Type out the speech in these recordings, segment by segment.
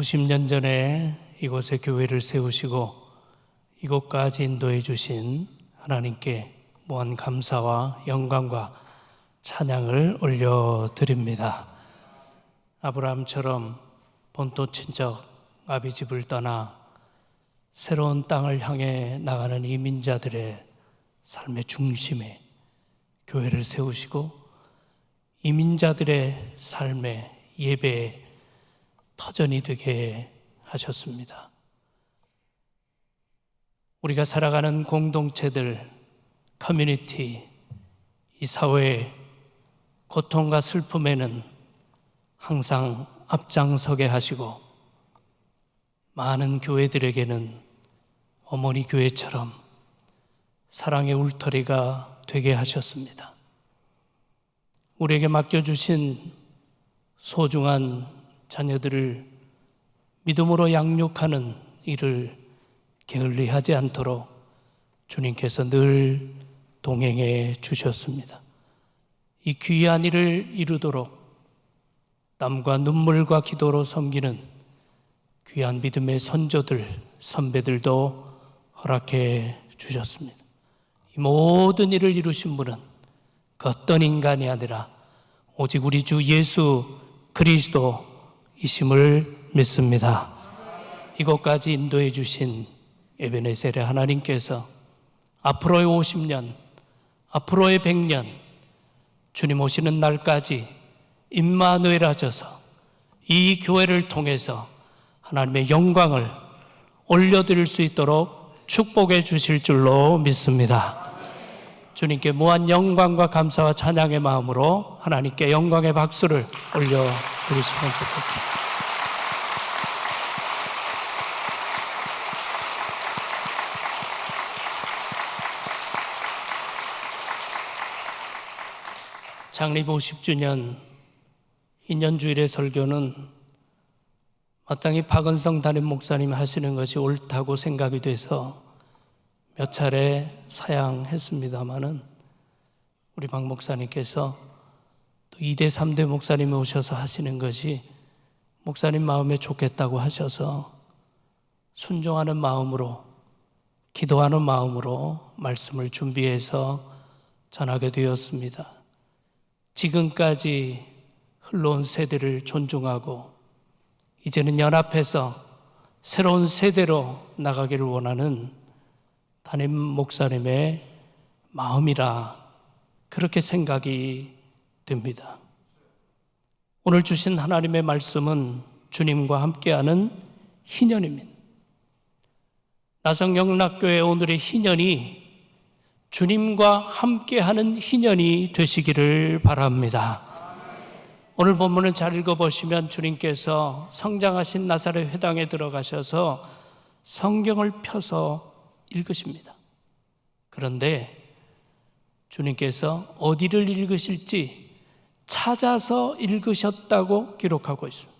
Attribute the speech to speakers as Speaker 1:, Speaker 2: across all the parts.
Speaker 1: 50년 전에 이곳에 교회를 세우시고 이곳까지 인도해 주신 하나님께 무한 감사와 영광과 찬양을 올려드립니다. 아브라함처럼 본토 친척 아비집을 떠나 새로운 땅을 향해 나가는 이민자들의 삶의 중심에 교회를 세우시고 이민자들의 삶의 예배의 터전이 되게 하셨습니다. 우리가 살아가는 공동체들, 커뮤니티, 이 사회의 고통과 슬픔에는 항상 앞장서게 하시고 많은 교회들에게는 어머니 교회처럼 사랑의 울터리가 되게 하셨습니다. 우리에게 맡겨주신 소중한 자녀들을 믿음으로 양육하는 일을 게을리하지 않도록 주님께서 늘 동행해 주셨습니다. 이 귀한 일을 이루도록 땀과 눈물과 기도로 섬기는 귀한 믿음의 선조들, 선배들도 허락해 주셨습니다. 이 모든 일을 이루신 분은 그 어떤 인간이 아니라 오직 우리 주 예수 그리스도이심을 믿습니다. 이곳까지 인도해 주신 에베네셀의 하나님께서 앞으로의 50년, 앞으로의 100년 주님 오시는 날까지 임마누엘 하셔서 이 교회를 통해서 하나님의 영광을 올려드릴 수 있도록 축복해 주실 줄로 믿습니다. 주님께 무한 영광과 감사와 찬양의 마음으로 하나님께 영광의 박수를 올려드리시면 좋겠습니다. 창립 50주년 희년주일의 설교는 마땅히 박은성 담임 목사님이 하시는 것이 옳다고 생각이 돼서 몇 차례 사양했습니다마는 우리 박 목사님께서 또 2대 3대 목사님이 오셔서 하시는 것이 목사님 마음에 좋겠다고 하셔서 순종하는 마음으로 기도하는 마음으로 말씀을 준비해서 전하게 되었습니다. 지금까지 흘러온 세대를 존중하고 이제는 연합해서 새로운 세대로 나가기를 원하는 담임 목사님의 마음이라 그렇게 생각이 됩니다. 오늘 주신 하나님의 말씀은 주님과 함께하는 희년입니다. 나성영락교회 오늘의 희년이 주님과 함께하는 희년이 되시기를 바랍니다. 오늘 본문을 잘 읽어보시면 주님께서 성장하신 나사렛 회당에 들어가셔서 성경을 펴서 읽으십니다. 그런데 주님께서 어디를 읽으실지 찾아서 읽으셨다고 기록하고 있습니다.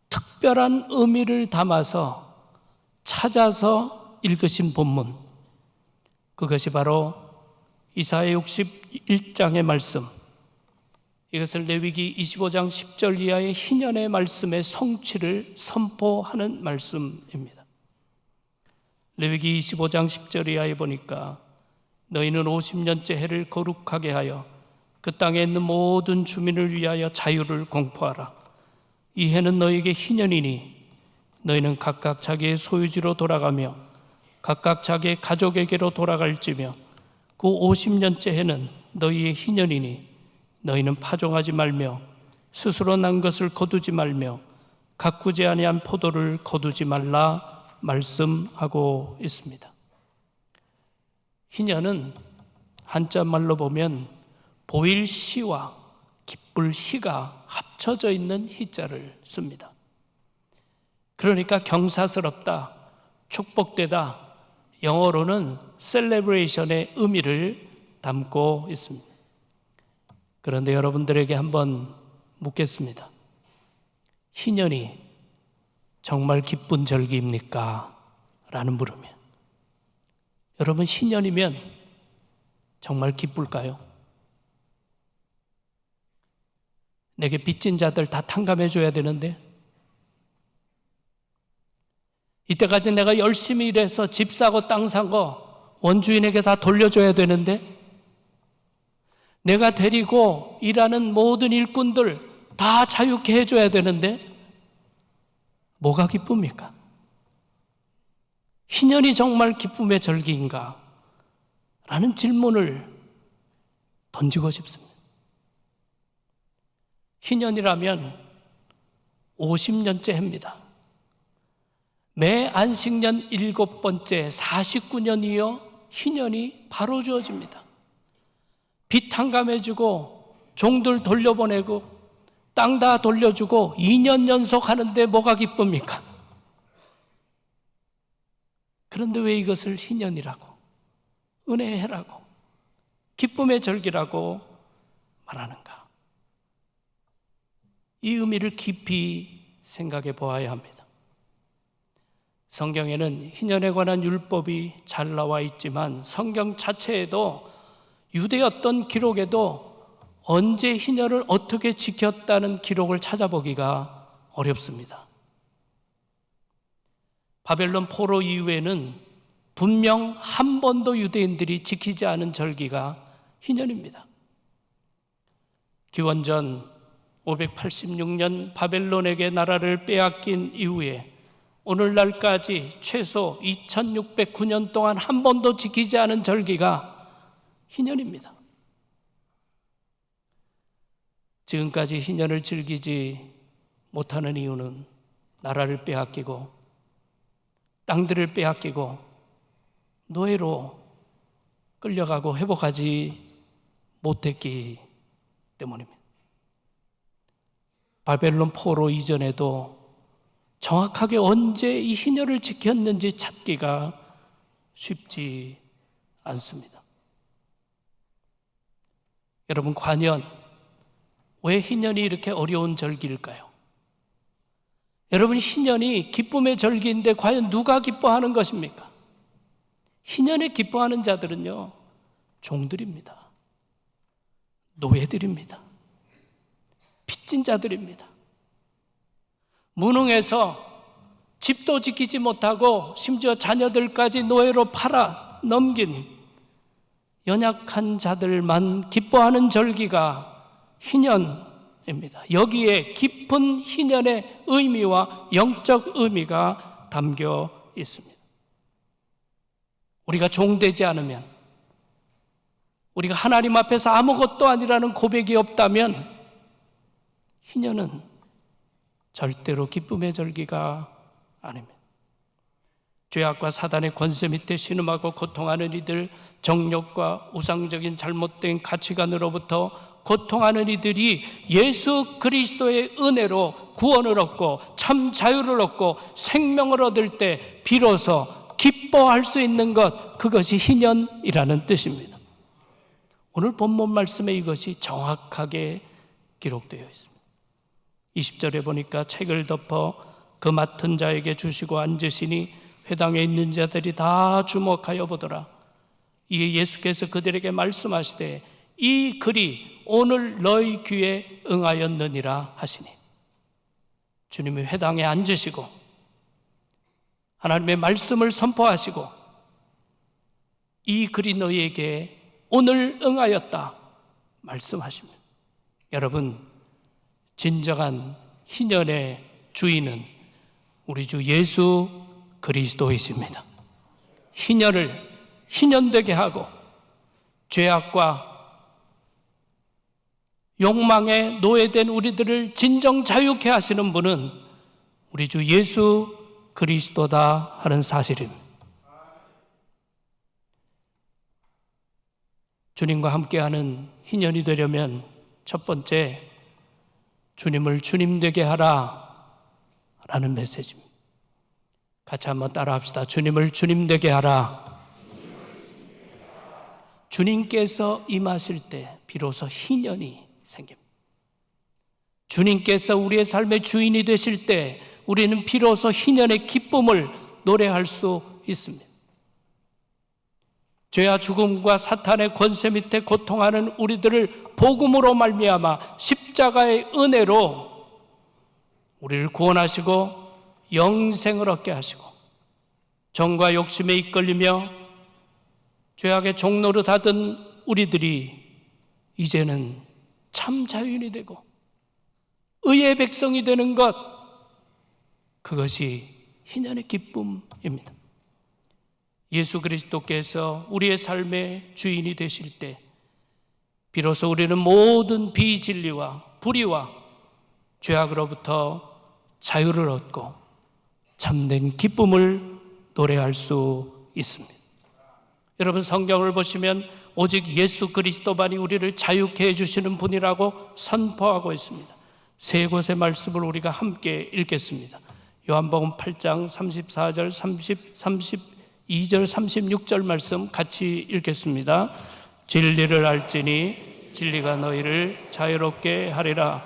Speaker 1: 특별한 의미를 담아서 찾아서 읽으신 본문, 그것이 바로 이사야 61장의 말씀, 이것을 레위기 25장 10절 이하의 희년의 말씀의 성취를 선포하는 말씀입니다. 레위기 25장 10절 이하에 보니까 너희는 50년째 해를 거룩하게 하여 그 땅에 있는 모든 주민을 위하여 자유를 공포하라. 이 해는 너희에게 희년이니 너희는 각각 자기의 소유지로 돌아가며 각각 자기의 가족에게로 돌아갈지며 그 50년째 해는 너희의 희년이니 너희는 파종하지 말며 스스로 난 것을 거두지 말며 가꾸지 아니한 포도를 거두지 말라 말씀하고 있습니다. 희년은 한자말로 보면 보일 시와 기쁠 희가 합쳐져 있는 희자를 씁니다. 그러니까 경사스럽다, 축복되다, 영어로는 셀레브레이션의 의미를 담고 있습니다. 그런데 여러분들에게 한번 묻겠습니다. 희년이 정말 기쁜 절기입니까? 라는 물으면 여러분, 희년이면 정말 기쁠까요? 내게 빚진 자들 다 탕감해 줘야 되는데 이때까지 내가 열심히 일해서 집 사고 땅 산 거 원주인에게 다 돌려줘야 되는데, 내가 데리고 일하는 모든 일꾼들 다 자유케 해줘야 되는데 뭐가 기쁨입니까? 희년이 정말 기쁨의 절기인가? 라는 질문을 던지고 싶습니다. 희년이라면 50년째 해입니다. 매 안식년 7번째 49년 이어 희년이 바로 주어집니다. 빚 탕감해주고 종들 돌려보내고 땅 다 돌려주고 2년 연속 하는데 뭐가 기쁩니까? 그런데 왜 이것을 희년이라고, 은혜의 해라고, 기쁨의 절기라고 말하는가? 이 의미를 깊이 생각해 보아야 합니다. 성경에는 희년에 관한 율법이 잘 나와 있지만 성경 자체에도, 유대 어떤 기록에도 언제 희년을 어떻게 지켰다는 기록을 찾아보기가 어렵습니다. 바벨론 포로 이후에는 분명 한 번도 유대인들이 지키지 않은 절기가 희년입니다. 기원전 586년 바벨론에게 나라를 빼앗긴 이후에 오늘날까지 최소 2609년 동안 한 번도 지키지 않은 절기가 희년입니다. 지금까지 희년을 즐기지 못하는 이유는 나라를 빼앗기고 땅들을 빼앗기고 노예로 끌려가고 회복하지 못했기 때문입니다. 바벨론 포로 이전에도 정확하게 언제 이 희년을 지켰는지 찾기가 쉽지 않습니다. 여러분, 과연 왜 희년이 이렇게 어려운 절기일까요? 여러분, 희년이 기쁨의 절기인데 과연 누가 기뻐하는 것입니까? 희년에 기뻐하는 자들은요, 종들입니다. 노예들입니다. 빚진 자들입니다. 무능해서 집도 지키지 못하고 심지어 자녀들까지 노예로 팔아 넘긴 연약한 자들만 기뻐하는 절기가 희년입니다. 여기에 깊은 희년의 의미와 영적 의미가 담겨 있습니다. 우리가 종되지 않으면, 우리가 하나님 앞에서 아무것도 아니라는 고백이 없다면 희년은 절대로 기쁨의 절기가 아닙니다. 죄악과 사단의 권세 밑에 신음하고 고통하는 이들, 정욕과 우상적인 잘못된 가치관으로부터 고통하는 이들이 예수 그리스도의 은혜로 구원을 얻고 참 자유를 얻고 생명을 얻을 때 비로소 기뻐할 수 있는 것, 그것이 희년이라는 뜻입니다. 오늘 본문 말씀에 이것이 정확하게 기록되어 있습니다. 20절에 보니까 책을 덮어 그 맡은 자에게 주시고 앉으시니 회당에 있는 자들이 다 주목하여 보더라. 이에 예수께서 그들에게 말씀하시되 이 글이 오늘 너희 귀에 응하였느니라 하시니, 주님이 회당에 앉으시고 하나님의 말씀을 선포하시고 이 글이 너희에게 오늘 응하였다 말씀하십니다. 여러분, 진정한 희년의 주인은 우리 주 예수 그리스도이십니다. 희년을 희년되게 하고 죄악과 욕망에 노예된 우리들을 진정 자유케 하시는 분은 우리 주 예수 그리스도다 하는 사실입니다. 주님과 함께하는 희년이 되려면 첫 번째, 주님을 주님 되게 하라 라는 메시지입니다. 같이 한번 따라 합시다. 주님을 주님 되게 하라. 주님께서 임하실 때 비로소 희년이 생깁니다. 주님께서 우리의 삶의 주인이 되실 때 우리는 비로소 희년의 기쁨을 노래할 수 있습니다. 죄와 죽음과 사탄의 권세 밑에 고통하는 우리들을 복음으로 말미암아 십자가의 은혜로 우리를 구원하시고 영생을 얻게 하시고 정과 욕심에 이끌리며 죄악의 종로로 닫은 우리들이 이제는 참 자유인이 되고 의의 백성이 되는 것, 그것이 희년의 기쁨입니다. 예수 그리스도께서 우리의 삶의 주인이 되실 때 비로소 우리는 모든 비진리와 불의와 죄악으로부터 자유를 얻고 참된 기쁨을 노래할 수 있습니다. 여러분, 성경을 보시면 오직 예수 그리스도만이 우리를 자유케 해주시는 분이라고 선포하고 있습니다. 세 곳의 말씀을 우리가 함께 읽겠습니다. 요한복음 8장 34절, 32절, 36절 말씀 같이 읽겠습니다. 진리를 알지니 진리가 너희를 자유롭게 하리라.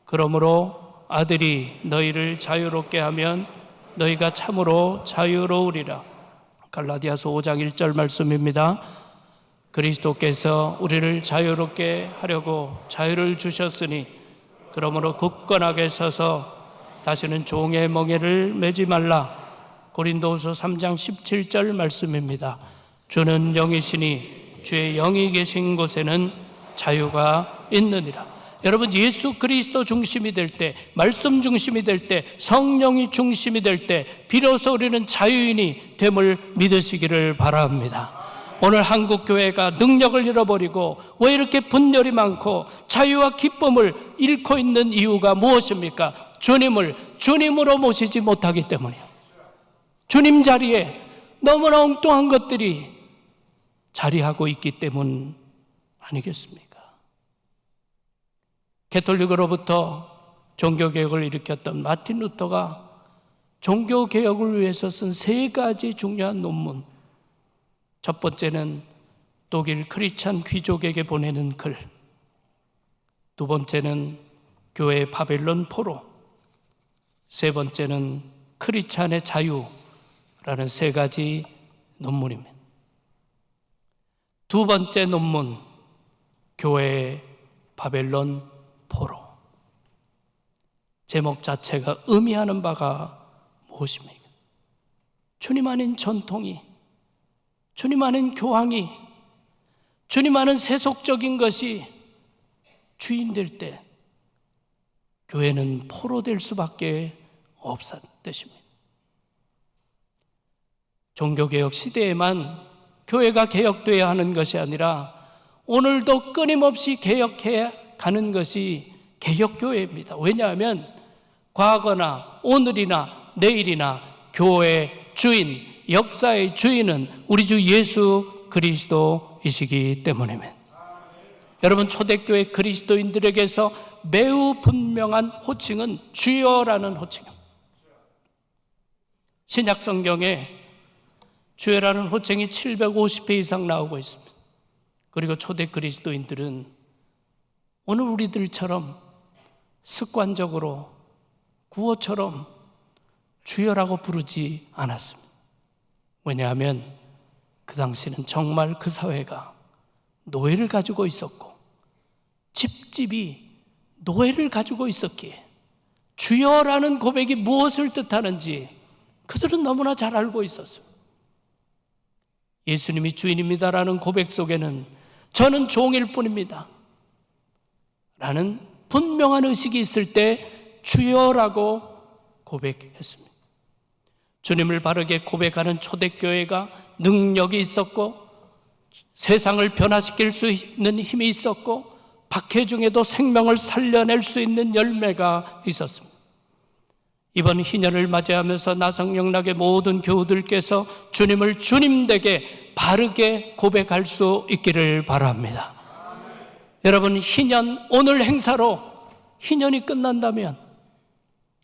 Speaker 1: 그러므로 아들이 너희를 자유롭게 하면 너희가 참으로 자유로우리라. 갈라디아서 5장 1절 말씀입니다. 그리스도께서 우리를 자유롭게 하려고 자유를 주셨으니 그러므로 굳건하게 서서 다시는 종의 멍에를 매지 말라. 고린도후서 3장 17절 말씀입니다. 주는 영이시니 주의 영이 계신 곳에는 자유가 있느니라. 여러분, 예수 그리스도 중심이 될 때, 말씀 중심이 될 때, 성령이 중심이 될 때 비로소 우리는 자유인이 됨을 믿으시기를 바랍니다. 오늘 한국교회가 능력을 잃어버리고 왜 이렇게 분열이 많고 자유와 기쁨을 잃고 있는 이유가 무엇입니까? 주님을 주님으로 모시지 못하기 때문이에요. 주님 자리에 너무나 엉뚱한 것들이 자리하고 있기 때문 아니겠습니까? 개톨릭으로부터 종교개혁을 일으켰던 마틴 루터가 종교개혁을 위해서 쓴 세 가지 중요한 논문, 첫 번째는 독일 크리스찬 귀족에게 보내는 글, 두 번째는 교회 바벨론 포로, 세 번째는 크리스찬의 자유라는 세 가지 논문입니다. 두 번째 논문, 교회의 바벨론 포로. 제목 자체가 의미하는 바가 무엇입니까? 주님 아닌 전통이, 주님 아닌 교황이, 주님 아닌 세속적인 것이 주인 될 때 교회는 포로 될 수밖에 없었듯입니다. 종교개혁 시대에만 교회가 개혁되어야 하는 것이 아니라 오늘도 끊임없이 개혁해야 가는 것이 개혁교회입니다. 왜냐하면 과거나 오늘이나 내일이나 교회의 주인, 역사의 주인은 우리 주 예수 그리스도이시기 때문입니다. 여러분, 초대교회 그리스도인들에게서 매우 분명한 호칭은 주여라는 호칭입니다. 신약 성경에 주여라는 호칭이 750회 이상 나오고 있습니다. 그리고 초대 그리스도인들은 오늘 우리들처럼 습관적으로 구호처럼 주여라고 부르지 않았습니다. 왜냐하면 그 당시는 정말 그 사회가 노예를 가지고 있었고 집집이 노예를 가지고 있었기에 주여라는 고백이 무엇을 뜻하는지 그들은 너무나 잘 알고 있었어요. 예수님이 주인입니다라는 고백 속에는 저는 종일 뿐입니다 라는 분명한 의식이 있을 때 주여라고 고백했습니다. 주님을 바르게 고백하는 초대교회가 능력이 있었고 세상을 변화시킬 수 있는 힘이 있었고 박해 중에도 생명을 살려낼 수 있는 열매가 있었습니다. 이번 희년을 맞이하면서 나성영락의 모든 교우들께서 주님을 주님되게 바르게 고백할 수 있기를 바랍니다. 여러분, 희년, 오늘 행사로 희년이 끝난다면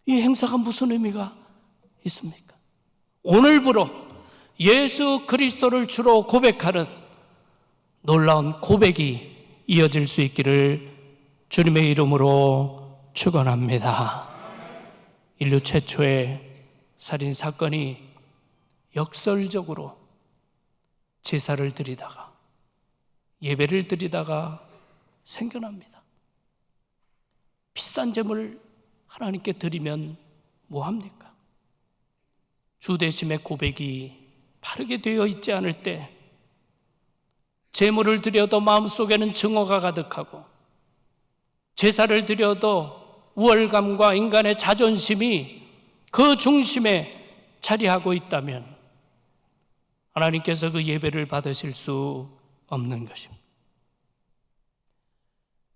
Speaker 1: 이 행사가 무슨 의미가 있습니까? 오늘부로 예수 그리스도를 주로 고백하는 놀라운 고백이 이어질 수 있기를 주님의 이름으로 축원합니다. 인류 최초의 살인 사건이 역설적으로 제사를 드리다가 예배를 드리다가 생겨납니다. 비싼 제물 하나님께 드리면 뭐합니까? 주대심의 고백이 바르게 되어 있지 않을 때 제물을 드려도 마음속에는 증오가 가득하고 제사를 드려도 우월감과 인간의 자존심이 그 중심에 자리하고 있다면 하나님께서 그 예배를 받으실 수 없는 것입니다.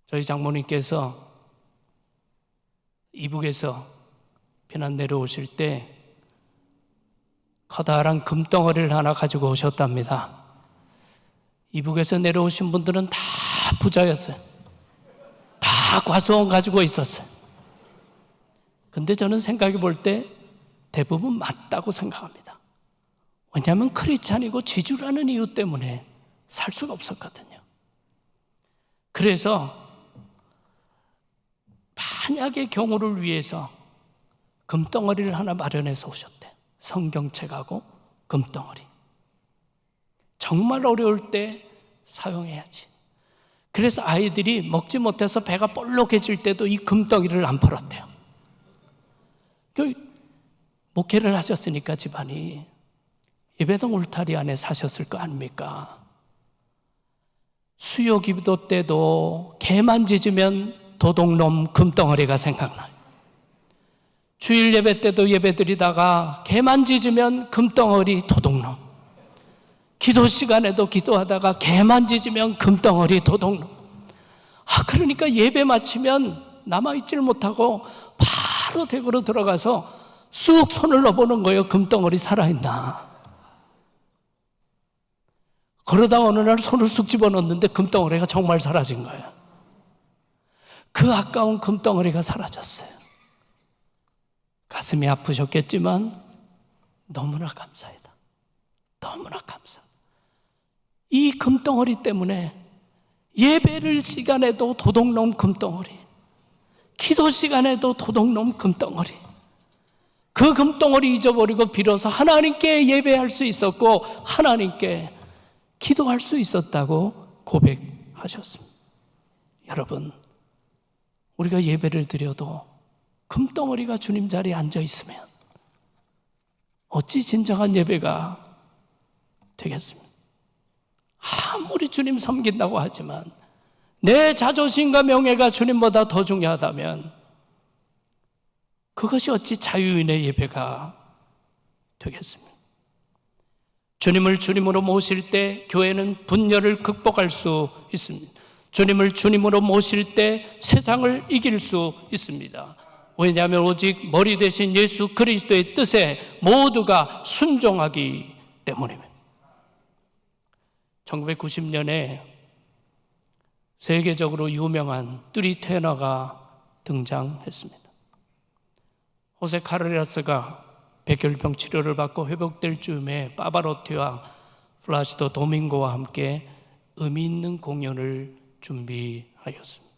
Speaker 1: 저희 장모님께서 이북에서 피난 내려오실 때 커다란 금덩어리를 하나 가지고 오셨답니다. 이북에서 내려오신 분들은 다 부자였어요. 다 과수원 가지고 있었어요. 근데 저는 생각해 볼 때 대부분 맞다고 생각합니다. 왜냐하면 크리스찬이고 지주라는 이유 때문에 살 수가 없었거든요. 그래서 만약의 경우를 위해서 금덩어리를 하나 마련해서 오셨대. 성경책하고 금덩어리. 정말 어려울 때 사용해야지. 그래서 아이들이 먹지 못해서 배가 볼록해질 때도 이 금덩이를 안 풀었대요. 목회를 하셨으니까 집안이 예배당 울타리 안에 사셨을 거 아닙니까? 수요 기도 때도 개만 짖으면 도둑놈 금덩어리가 생각나요. 주일 예배 때도 예배 드리다가 개만 짖으면 금덩어리 도둑놈. 기도 시간에도 기도하다가 개만 짖으면 금덩어리 도둑놈. 그러니까 예배 마치면 남아있질 못하고 바로 댁으로 들어가서 쑥 손을 넣어보는 거예요. 금덩어리 살아있나. 그러다 어느 날 손을 쑥 집어넣는데 금덩어리가 정말 사라진 거예요. 그 아까운 금덩어리가 사라졌어요. 가슴이 아프셨겠지만 너무나 감사하다. 너무나 감사하다. 이 금덩어리 때문에 예배를 시간에도 도둑놈 금덩어리, 기도 시간에도 도둑놈 금덩어리, 그 금덩어리 잊어버리고 비로소 하나님께 예배할 수 있었고 하나님께 기도할 수 있었다고 고백하셨습니다. 여러분, 우리가 예배를 드려도 금덩어리가 주님 자리에 앉아 있으면 어찌 진정한 예배가 되겠습니까? 아무리 주님 섬긴다고 하지만 내 자존심과 명예가 주님보다 더 중요하다면 그것이 어찌 자유인의 예배가 되겠습니까? 주님을 주님으로 모실 때 교회는 분열을 극복할 수 있습니다. 주님을 주님으로 모실 때 세상을 이길 수 있습니다. 왜냐하면 오직 머리 되신 예수 그리스도의 뜻에 모두가 순종하기 때문입니다. 1990년에 세계적으로 유명한 뚜리 테너가 등장했습니다. 호세 카르레스가 백혈병 치료를 받고 회복될 즈음에 파바로티와 플라시도 도밍고와 함께 의미 있는 공연을 준비하였습니다.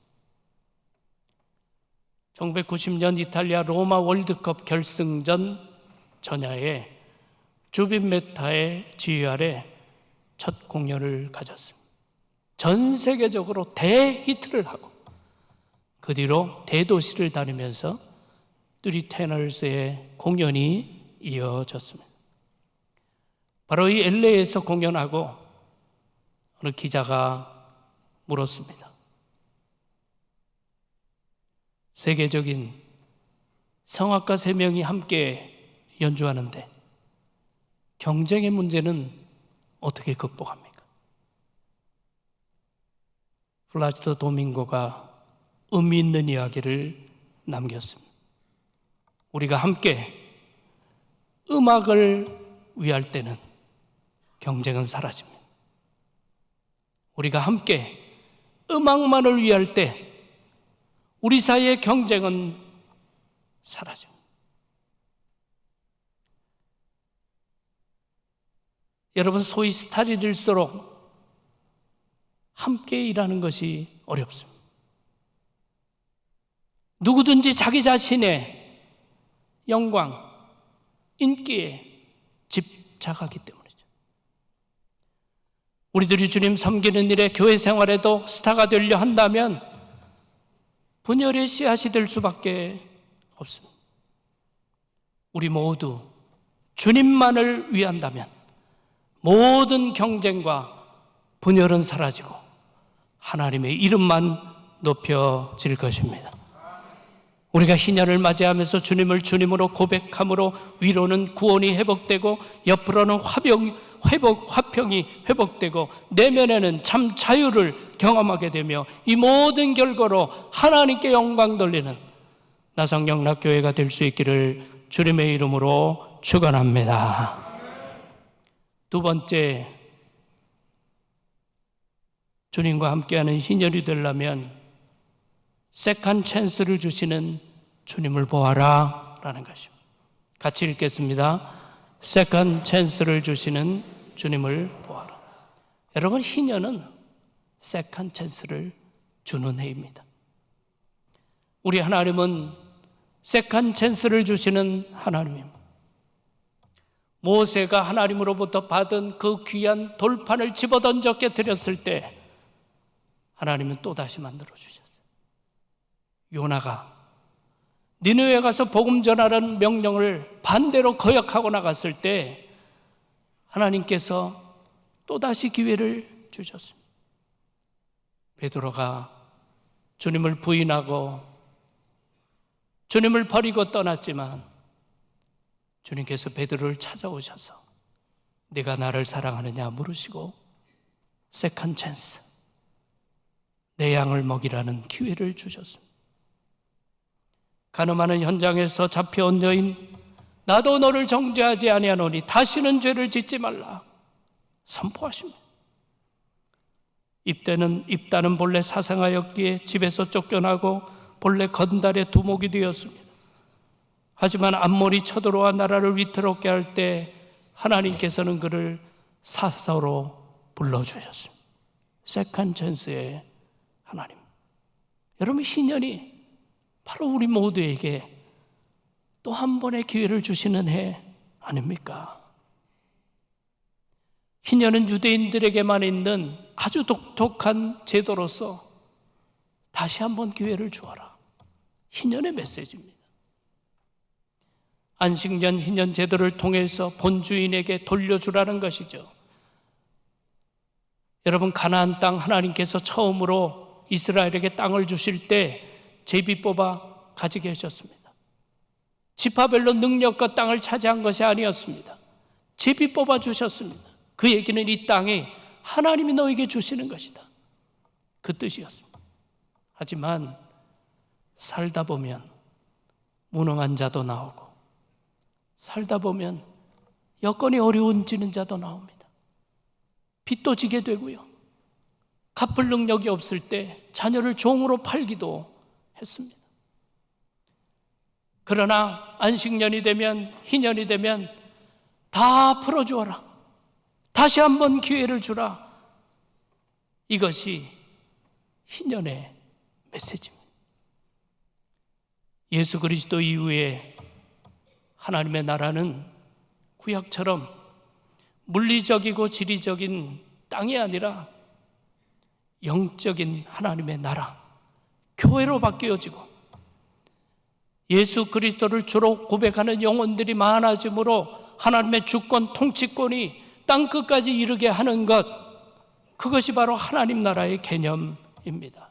Speaker 1: 1990년 이탈리아 로마 월드컵 결승전 전야에 주빈 메타의 지휘 아래 첫 공연을 가졌습니다. 전 세계적으로 대히트를 하고 그 뒤로 대도시를 다니면서 뚜리 테너스의 공연이 이어졌습니다. 바로 이 LA에서 공연하고 어느 기자가 물었습니다. 세계적인 성악가 3명이 함께 연주하는데 경쟁의 문제는 어떻게 극복합니까? 플라시도 도밍고가 의미 있는 이야기를 남겼습니다. 우리가 함께 음악을 위할 때는 경쟁은 사라집니다. 우리가 함께 음악만을 위할 때 우리 사이의 경쟁은 사라집니다. 여러분, 소위 스타일일수록 함께 일하는 것이 어렵습니다. 누구든지 자기 자신의 영광, 인기에 집착하기 때문이죠. 우리들이 주님 섬기는 일에 교회 생활에도 스타가 되려 한다면 분열의 씨앗이 될 수밖에 없습니다. 우리 모두 주님만을 위한다면 모든 경쟁과 분열은 사라지고 하나님의 이름만 높여질 것입니다. 우리가 희년을 맞이하면서 주님을 주님으로 고백함으로 위로는 구원이 회복되고 옆으로는 화평이 회복되고 내면에는 참 자유를 경험하게 되며 이 모든 결과로 하나님께 영광 돌리는 나성영락교회가 될 수 있기를 주님의 이름으로 축원합니다. 두 번째, 주님과 함께하는 희년이 되려면 세컨 찬스를 주시는 주님을 보아라 라는 것입니다. 같이 읽겠습니다. 세컨 찬스를 주시는 주님을 보아라. 여러분, 희년은 세컨 찬스를 주는 해입니다. 우리 하나님은 세컨 찬스를 주시는 하나님입니다. 모세가 하나님으로부터 받은 그 귀한 돌판을 집어던져 깨뜨렸을 때 하나님은 또다시 만들어주셨어요. 요나가 니느웨에 가서 복음 전하라는 명령을 반대로 거역하고 나갔을 때 하나님께서 또다시 기회를 주셨습니다. 베드로가 주님을 부인하고 주님을 버리고 떠났지만 주님께서 베드로를 찾아오셔서 네가 나를 사랑하느냐 물으시고 세컨 찬스, 내 양을 먹이라는 기회를 주셨습니다. 가늠하는 현장에서 잡혀온 여인, 나도 너를 정죄하지 아니하노니 다시는 죄를 짓지 말라 선포하십니다. 입다는 본래 사상하였기에 집에서 쫓겨나고 본래 건달의 두목이 되었습니다. 하지만 암몬이 쳐들어와 나라를 위태롭게 할 때 하나님께서는 그를 사사로 불러주셨습니다. 세컨 찬스의 하나님. 여러분, 희년이 바로 우리 모두에게 또 한 번의 기회를 주시는 해 아닙니까? 희년은 유대인들에게만 있는 아주 독특한 제도로서 다시 한번 기회를 주어라. 희년의 메시지입니다. 안식년 희년 제도를 통해서 본주인에게 돌려주라는 것이죠. 여러분, 가나안 땅 하나님께서 처음으로 이스라엘에게 땅을 주실 때 제비 뽑아 가지게 하셨습니다. 지파별로 능력과 땅을 차지한 것이 아니었습니다. 제비 뽑아 주셨습니다. 그 얘기는 이 땅이 하나님이 너에게 주시는 것이다, 그 뜻이었습니다. 하지만 살다 보면 무능한 자도 나오고 살다 보면 여건이 어려워지는 자도 나옵니다. 빚도 지게 되고요, 갚을 능력이 없을 때 자녀를 종으로 팔기도 했습니다. 그러나 안식년이 되면, 희년이 되면 다 풀어주어라, 다시 한번 기회를 주라. 이것이 희년의 메시지입니다. 예수 그리스도 이후에 하나님의 나라는 구약처럼 물리적이고 지리적인 땅이 아니라 영적인 하나님의 나라, 교회로 바뀌어지고 예수 그리스도를 주로 고백하는 영혼들이 많아지므로 하나님의 주권, 통치권이 땅끝까지 이르게 하는 것, 그것이 바로 하나님 나라의 개념입니다.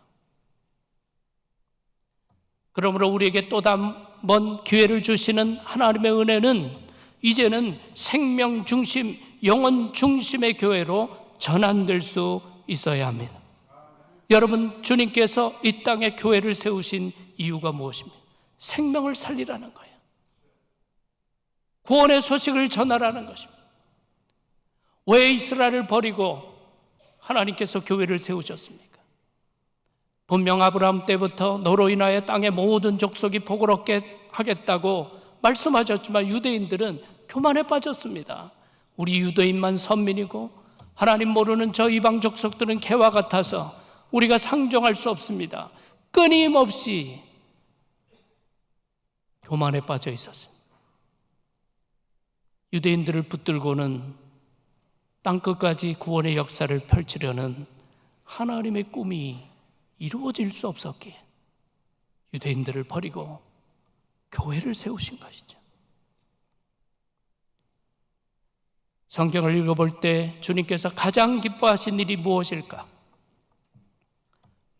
Speaker 1: 그러므로 우리에게 또 한 번 기회를 주시는 하나님의 은혜는 이제는 생명 중심, 영혼 중심의 교회로 전환될 수 있어야 합니다. 여러분, 주님께서 이 땅에 교회를 세우신 이유가 무엇입니까? 생명을 살리라는 거예요. 구원의 소식을 전하라는 것입니다. 왜 이스라엘을 버리고 하나님께서 교회를 세우셨습니까? 분명 아브라함 때부터 너로 인하여 땅의 모든 족속이 복을 하겠다고 말씀하셨지만 유대인들은 교만에 빠졌습니다. 우리 유대인만 선민이고 하나님 모르는 저 이방 족속들은 개와 같아서 우리가 상종할 수 없습니다. 끊임없이 교만에 빠져 있었습니다. 유대인들을 붙들고는 땅끝까지 구원의 역사를 펼치려는 하나님의 꿈이 이루어질 수 없었기에 유대인들을 버리고 교회를 세우신 것이죠. 성경을 읽어볼 때 주님께서 가장 기뻐하신 일이 무엇일까?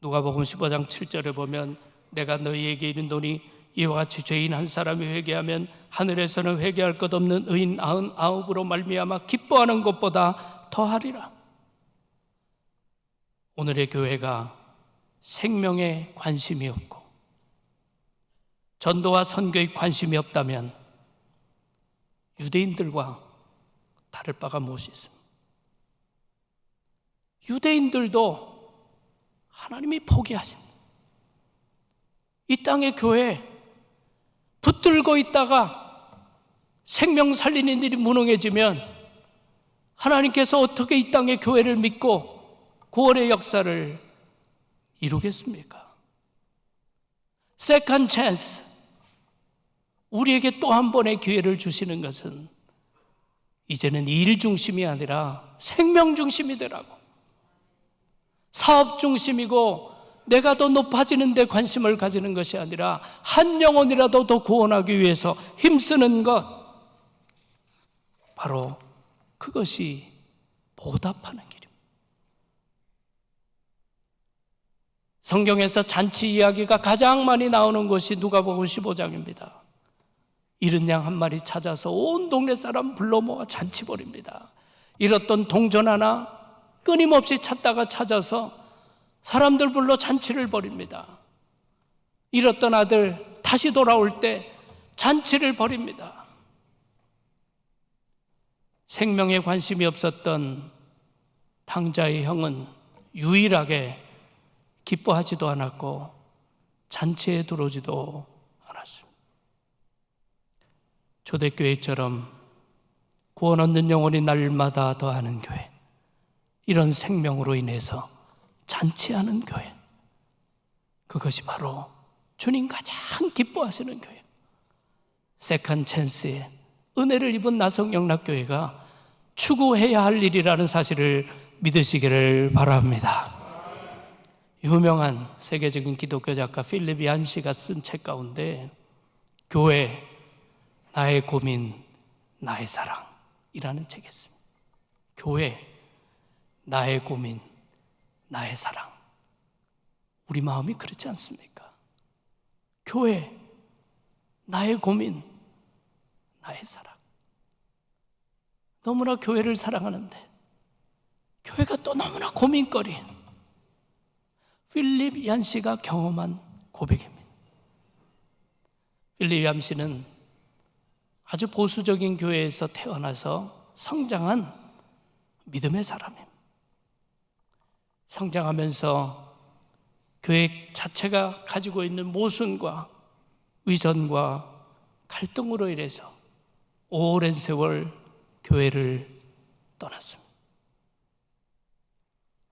Speaker 1: 누가복음 15장 7절에 보면 내가 너희에게 이른노니 이와 같이 죄인 한 사람이 회개하면 하늘에서는 회개할 것 없는 의인 99으로 말미암아 기뻐하는 것보다 더하리라. 오늘의 교회가 생명에 관심이 없고 전도와 선교에 관심이 없다면 유대인들과 다를 바가 무엇이 있습니까? 유대인들도 하나님이 포기하신 이 땅의 교회 붙들고 있다가 생명 살리는 일이 무능해지면 하나님께서 어떻게 이 땅의 교회를 믿고 구원의 역사를 이루겠습니까? 세컨드 찬스, 우리에게 또 한 번의 기회를 주시는 것은 이제는 일 중심이 아니라 생명 중심이 되라고, 사업 중심이고 내가 더 높아지는 데 관심을 가지는 것이 아니라 한 영혼이라도 더 구원하기 위해서 힘쓰는 것, 바로 그것이 보답하는 길입니다. 성경에서 잔치 이야기가 가장 많이 나오는 것이 누가복음 15장입니다. 잃은 양 한 마리 찾아서 온 동네 사람 불러 모아 잔치 벌입니다. 잃었던 동전 하나 끊임없이 찾다가 찾아서 사람들 불러 잔치를 벌입니다. 잃었던 아들 다시 돌아올 때 잔치를 벌입니다. 생명에 관심이 없었던 탕자의 형은 유일하게 기뻐하지도 않았고 잔치에 들어오지도 않았습니다. 초대교회처럼 구원 얻는 영혼이 날마다 더하는 교회, 이런 생명으로 인해서 잔치하는 교회, 그것이 바로 주님 가장 기뻐하시는 교회, 세컨드 찬스에 은혜를 입은 나성영락교회가 추구해야 할 일이라는 사실을 믿으시기를 바랍니다. 유명한 세계적인 기독교 작가 필립 얀시가 쓴 책 가운데 교회, 나의 고민, 나의 사랑이라는 책이 있습니다. 교회, 나의 고민, 나의 사랑. 우리 마음이 그렇지 않습니까? 교회, 나의 고민, 나의 사랑. 너무나 교회를 사랑하는데 교회가 또 너무나 고민거리. 필립 얀시가 경험한 고백입니다. 필립 얀시는 아주 보수적인 교회에서 태어나서 성장한 믿음의 사람입니다. 성장하면서 교회 자체가 가지고 있는 모순과 위선과 갈등으로 인해서 오랜 세월 교회를 떠났습니다.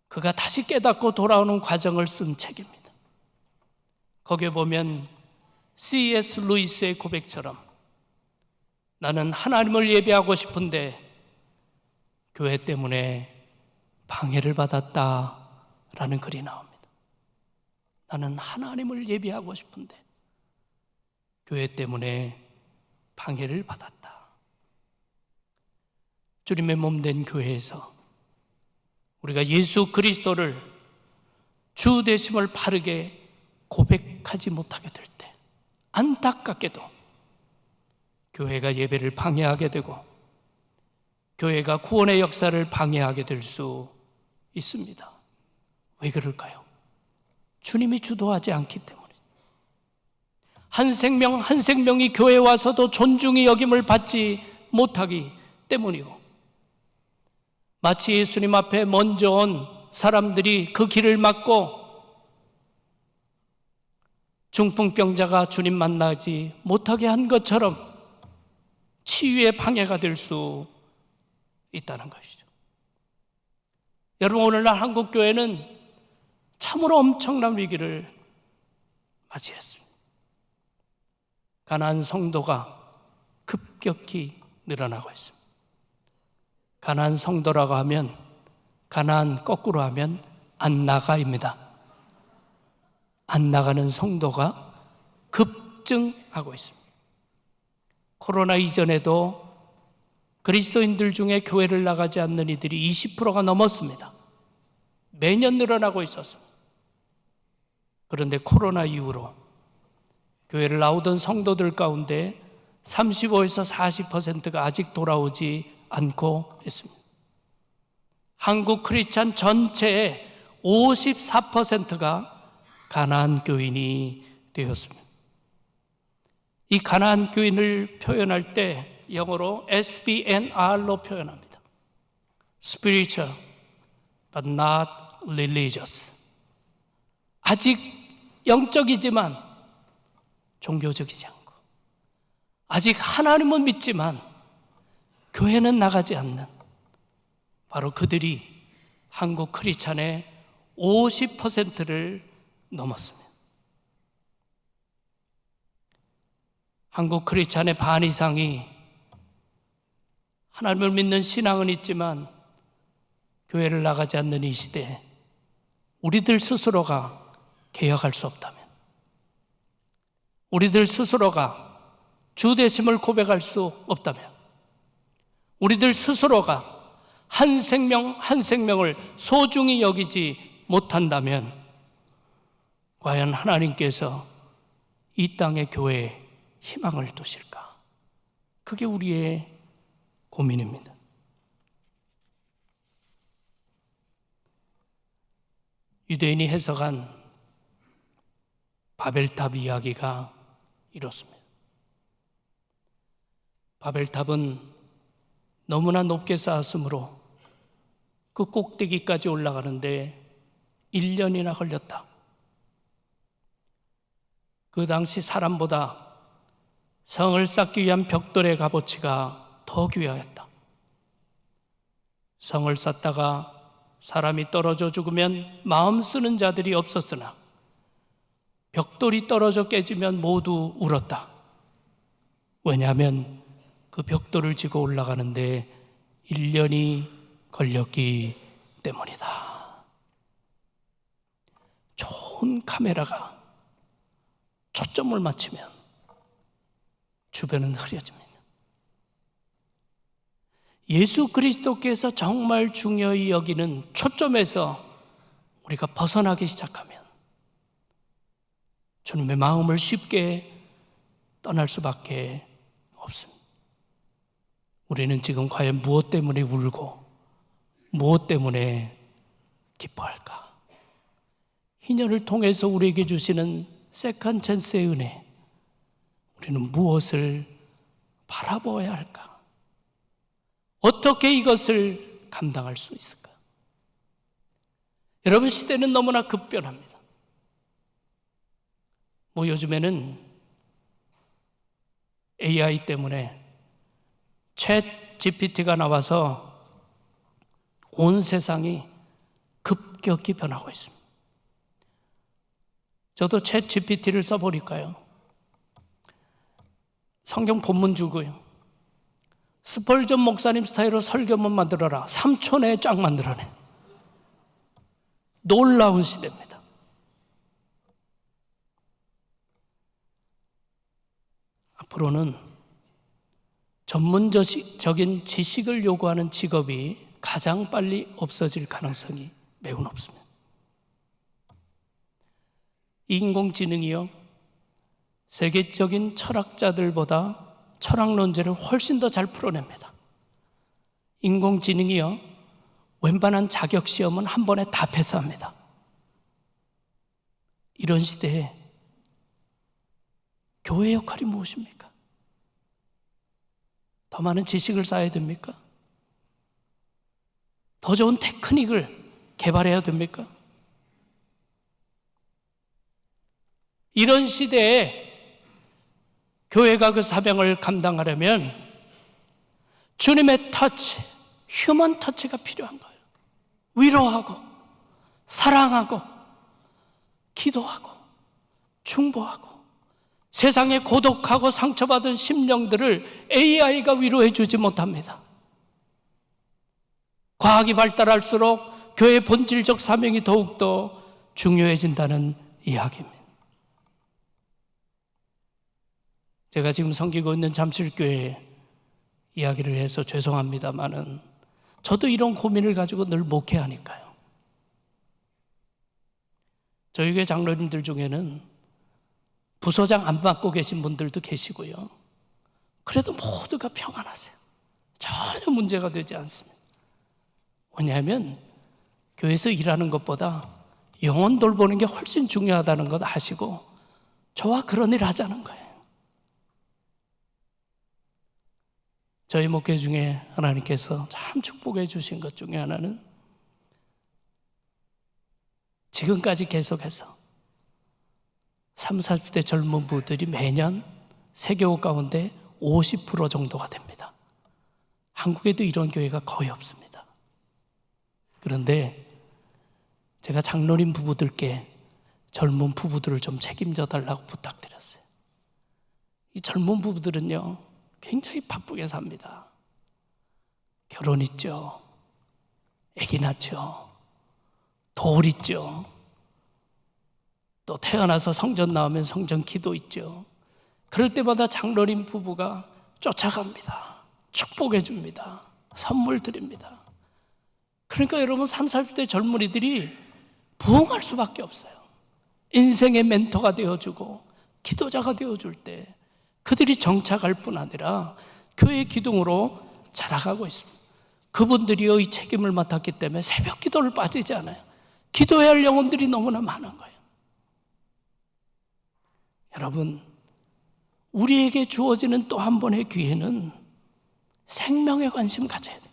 Speaker 1: 그가 다시 깨닫고 돌아오는 과정을 쓴 책입니다. 거기에 보면 C.S. 루이스의 고백처럼 나는 하나님을 예배하고 싶은데 교회 때문에 방해를 받았다라는 글이 나옵니다. 나는 하나님을 예배하고 싶은데 교회 때문에 방해를 받았다. 주님의 몸된 교회에서 우리가 예수 그리스도를 주 되심을 바르게 고백하지 못하게 될 때 안타깝게도 교회가 예배를 방해하게 되고 교회가 구원의 역사를 방해하게 될 수 있습니다. 왜 그럴까요? 주님이 주도하지 않기 때문에. 한 생명 한 생명이 교회에 와서도 존중이 여김을 받지 못하기 때문이고, 마치 예수님 앞에 먼저 온 사람들이 그 길을 막고 중풍병자가 주님 만나지 못하게 한 것처럼 치유의 방해가 될 수 있다는 것이죠. 여러분, 오늘날 한국교회는 참으로 엄청난 위기를 맞이했습니다. 가난한 성도가 급격히 늘어나고 있습니다. 가난한 성도라고 하면, 가난한 거꾸로 하면 안 나가입니다. 안 나가는 성도가 급증하고 있습니다. 코로나 이전에도 그리스도인들 중에 교회를 나가지 않는 이들이 20%가 넘었습니다. 매년 늘어나고 있었습니다. 그런데 코로나 이후로 교회를 나오던 성도들 가운데 35에서 40%가 아직 돌아오지 않고 있습니다. 한국 크리스찬 전체의 54%가 가나안 교인이 되었습니다. 이 가나안 교인을 표현할 때 영어로 SBNR로 표현합니다. Spiritual but not religious. 아직 영적이지만 종교적이지 않고, 아직 하나님은 믿지만 교회는 나가지 않는, 바로 그들이 한국 크리스찬의 50%를 넘었습니다. 한국 크리스찬의 반 이상이 하나님을 믿는 신앙은 있지만 교회를 나가지 않는 이 시대에 우리들 스스로가 개혁할 수 없다면, 우리들 스스로가 주되심을 고백할 수 없다면, 우리들 스스로가 한 생명 한 생명을 소중히 여기지 못한다면 과연 하나님께서 이 땅의 교회에 희망을 두실까? 그게 우리의 고민입니다. 유대인이 해석한 바벨탑 이야기가 이렇습니다. 바벨탑은 너무나 높게 쌓았으므로 그 꼭대기까지 올라가는데 1년이나 걸렸다. 그 당시 사람보다 성을 쌓기 위한 벽돌의 값어치가 더 귀하였다. 성을 쌓다가 사람이 떨어져 죽으면 마음 쓰는 자들이 없었으나 벽돌이 떨어져 깨지면 모두 울었다. 왜냐하면 그 벽돌을 지고 올라가는데 1년이 걸렸기 때문이다. 좋은 카메라가 초점을 맞추면 주변은 흐려집니다. 예수 그리스도께서 정말 중요히 여기는 초점에서 우리가 벗어나기 시작하면 주님의 마음을 쉽게 떠날 수밖에 없습니다. 우리는 지금 과연 무엇 때문에 울고 무엇 때문에 기뻐할까? 희년을 통해서 우리에게 주시는 세컨 찬스의 은혜, 우리는 무엇을 바라보아야 할까? 어떻게 이것을 감당할 수 있을까? 여러분, 시대는 너무나 급변합니다. 요즘에는 AI 때문에 챗 GPT가 나와서 온 세상이 급격히 변하고 있습니다. 저도 챗 GPT를 써보니까요, 성경 본문 주고요, 스펄전 목사님 스타일로 설교문 만들어라, 3초 내에 쫙 만들어내. 놀라운 시대입니다. 앞으로는 전문적인 지식을 요구하는 직업이 가장 빨리 없어질 가능성이 매우 높습니다. 인공지능이요, 세계적인 철학자들보다 철학론제를 훨씬 더 잘 풀어냅니다. 인공지능이요, 웬만한 자격시험은 한 번에 다 패스합니다. 이런 시대에 교회 역할이 무엇입니까? 더 많은 지식을 쌓아야 됩니까? 더 좋은 테크닉을 개발해야 됩니까? 이런 시대에 교회가 그 사명을 감당하려면 주님의 터치, 휴먼 터치가 필요한 거예요. 위로하고 사랑하고 기도하고 중보하고 세상에 고독하고 상처받은 심령들을 AI가 위로해 주지 못합니다. 과학이 발달할수록 교회의 본질적 사명이 더욱더 중요해진다는 이야기입니다. 제가 지금 섬기고 있는 잠실교회에 이야기를 해서 죄송합니다마는 저도 이런 고민을 가지고 늘 목회하니까요. 저희 교회 장로님들 중에는 부서장 안 맡고 계신 분들도 계시고요. 그래도 모두가 평안하세요. 전혀 문제가 되지 않습니다. 왜냐하면 교회에서 일하는 것보다 영혼 돌보는 게 훨씬 중요하다는 것 아시고 저와 그런 일 하자는 거예요. 저희 목회 중에 하나님께서 참 축복해 주신 것 중에 하나는 지금까지 계속해서 30, 40대 젊은 부들이 매년 세교회 가운데 50% 정도가 됩니다. 한국에도 이런 교회가 거의 없습니다. 그런데 제가 장로님 부부들께 젊은 부부들을 좀 책임져 달라고 부탁드렸어요. 이 젊은 부부들은요, 굉장히 바쁘게 삽니다. 결혼 있죠. 아기 낳죠. 돌 있죠. 또 태어나서 성전 나오면 성전 기도 있죠. 그럴 때마다 장로님 부부가 쫓아갑니다. 축복해 줍니다. 선물 드립니다. 그러니까 여러분 30, 40대 젊은이들이 부흥할 수밖에 없어요. 인생의 멘토가 되어주고 기도자가 되어줄 때 그들이 정착할 뿐 아니라 교회 기둥으로 자라가고 있습니다. 그분들이요, 이 책임을 맡았기 때문에 새벽 기도를 빠지지 않아요. 기도해야 할 영혼들이 너무나 많은 거예요. 여러분, 우리에게 주어지는 또 한 번의 기회는 생명에 관심 가져야 돼요.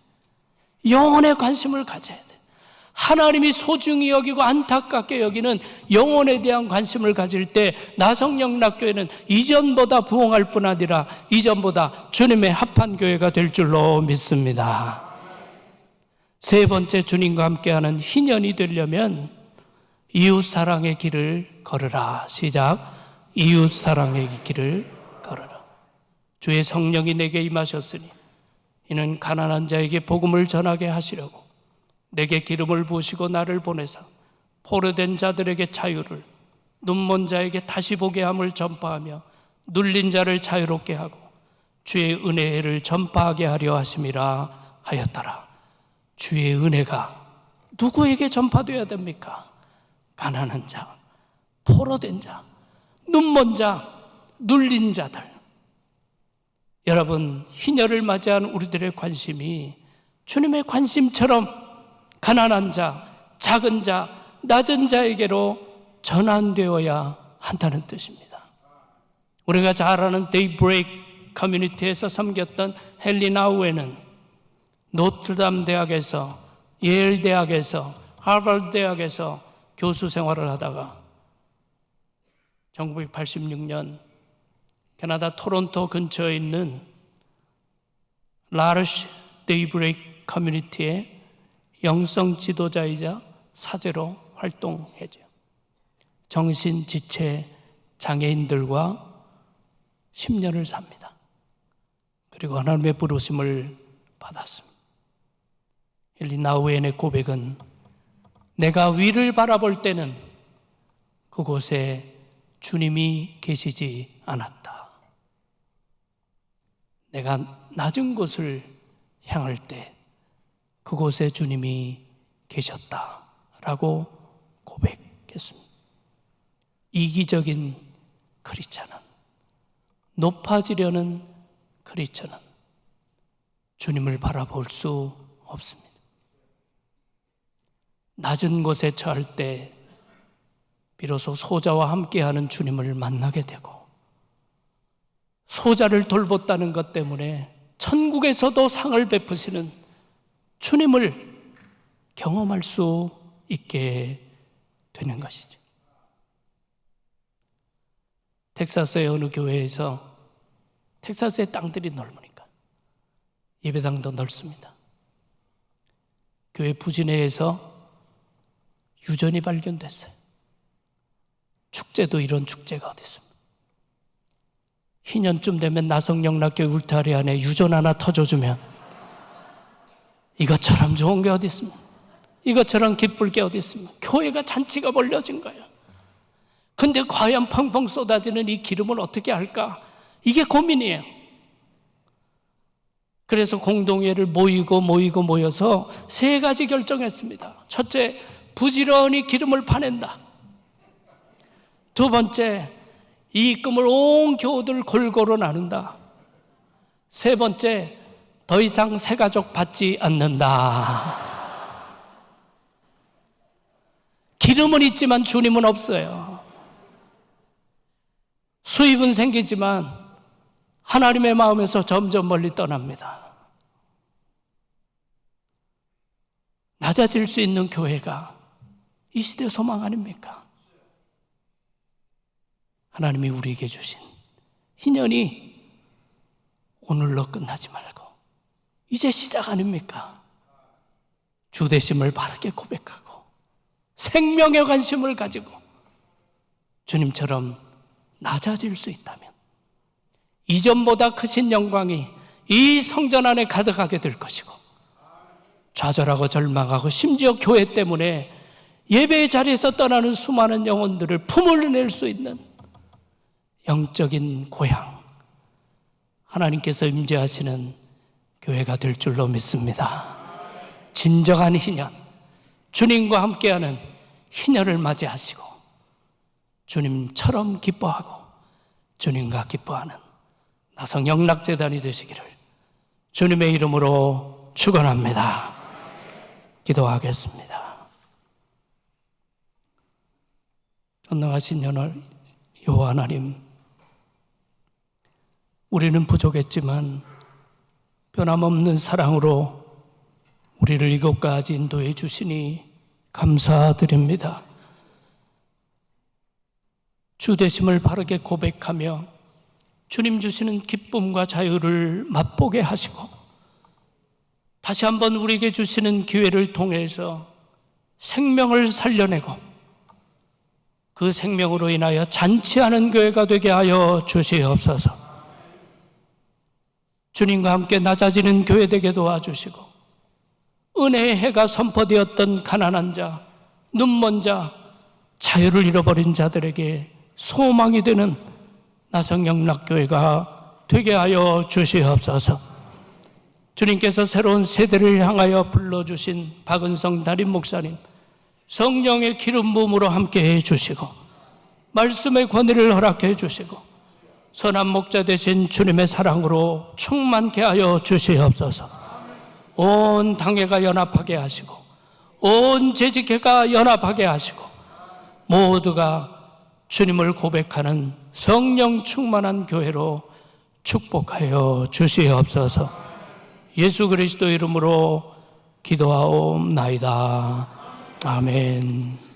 Speaker 1: 영혼에 관심을 가져야 돼요. 하나님이 소중히 여기고 안타깝게 여기는 영혼에 대한 관심을 가질 때 나성영락교회는 이전보다 부흥할 뿐 아니라 이전보다 주님의 합한 교회가 될 줄로 믿습니다. 세 번째, 주님과 함께하는 희년이 되려면 이웃사랑의 길을 걸으라. 시작. 이웃사랑의 길을 걸으라. 주의 성령이 내게 임하셨으니 이는 가난한 자에게 복음을 전하게 하시려고 내게 기름을 부으시고 나를 보내사 포로된 자들에게 자유를, 눈먼 자에게 다시 보게 함을 전파하며 눌린 자를 자유롭게 하고 주의 은혜를 전파하게 하려 하심이라 하였더라. 주의 은혜가 누구에게 전파되어야 됩니까? 가난한 자, 포로된 자, 눈먼 자, 눌린 자들. 여러분, 희년을 맞이한 우리들의 관심이 주님의 관심처럼 가난한 자, 작은 자, 낮은 자에게로 전환되어야 한다는 뜻입니다. 우리가 잘 아는 데이브레이크 커뮤니티에서 섬겼던 헨리 나우에는 노트르담 대학에서, 예일 대학에서, 하버드 대학에서 교수 생활을 하다가 1986년 캐나다 토론토 근처에 있는 라르시 데이브레이크 커뮤니티에 영성 지도자이자 사제로 활동했죠. 정신지체 장애인들과 10년을 삽니다. 그리고 하나님의 부르심을 받았습니다. 헨리 나우엔의 고백은 내가 위를 바라볼 때는 그곳에 주님이 계시지 않았다. 내가 낮은 곳을 향할 때 그곳에 주님이 계셨다라고 고백했습니다. 이기적인 크리스찬은, 높아지려는 크리스찬은 주님을 바라볼 수 없습니다. 낮은 곳에 처할 때 비로소 소자와 함께하는 주님을 만나게 되고, 소자를 돌봤다는 것 때문에 천국에서도 상을 베푸시는 주님을 경험할 수 있게 되는 것이죠. 텍사스의 어느 교회에서, 텍사스의 땅들이 넓으니까 예배당도 넓습니다. 교회 부진회에서 유전이 발견됐어요. 축제도 이런 축제가 어디 있습니까? 희년쯤 되면 나성영락교회 울타리 안에 유전 하나 터져주면 이것처럼 좋은 게 어디 있습니까? 이것처럼 기쁠 게 어디 있습니까? 교회가 잔치가 벌려진 거예요. 근데 과연 펑펑 쏟아지는 이 기름을 어떻게 할까? 이게 고민이에요. 그래서 공동회를 모여서 세 가지 결정했습니다. 첫째, 부지런히 기름을 파낸다. 두 번째, 이익금을 온 교우들 골고루 나눈다. 세 번째, 더 이상 새가족 받지 않는다. 기름은 있지만 주님은 없어요. 수입은 생기지만 하나님의 마음에서 점점 멀리 떠납니다. 낮아질 수 있는 교회가 이 시대 소망 아닙니까? 하나님이 우리에게 주신 희년이 오늘로 끝나지 말고 이제 시작 아닙니까? 주되심을 바르게 고백하고 생명의 관심을 가지고 주님처럼 낮아질 수 있다면 이전보다 크신 영광이 이 성전 안에 가득하게 될 것이고, 좌절하고 절망하고 심지어 교회 때문에 예배의 자리에서 떠나는 수많은 영혼들을 품을 낼 수 있는 영적인 고향, 하나님께서 임재하시는 교회가 될 줄로 믿습니다. 진정한 희년, 주님과 함께하는 희년을 맞이하시고 주님처럼 기뻐하고 주님과 기뻐하는 나성 영락재단이 되시기를 주님의 이름으로 축원합니다. 기도하겠습니다. 전능하신 여호와 하나님, 우리는 부족했지만 변함없는 사랑으로 우리를 이곳까지 인도해 주시니 감사드립니다. 주되심을 바르게 고백하며 주님 주시는 기쁨과 자유를 맛보게 하시고 다시 한번 우리에게 주시는 기회를 통해서 생명을 살려내고 그 생명으로 인하여 잔치하는 교회가 되게 하여 주시옵소서. 주님과 함께 낮아지는 교회 되게 도와주시고 은혜의 해가 선포되었던 가난한 자, 눈먼 자, 자유를 잃어버린 자들에게 소망이 되는 나성영락교회가 되게 하여 주시옵소서. 주님께서 새로운 세대를 향하여 불러주신 박은성 담임 목사님, 성령의 기름 부음으로 함께해 주시고 말씀의 권위를 허락해 주시고 선한 목자 되신 주님의 사랑으로 충만케 하여 주시옵소서. 온 당회가 연합하게 하시고 온 재직회가 연합하게 하시고 모두가 주님을 고백하는 성령 충만한 교회로 축복하여 주시옵소서. 예수 그리스도 이름으로 기도하옵나이다. 아멘.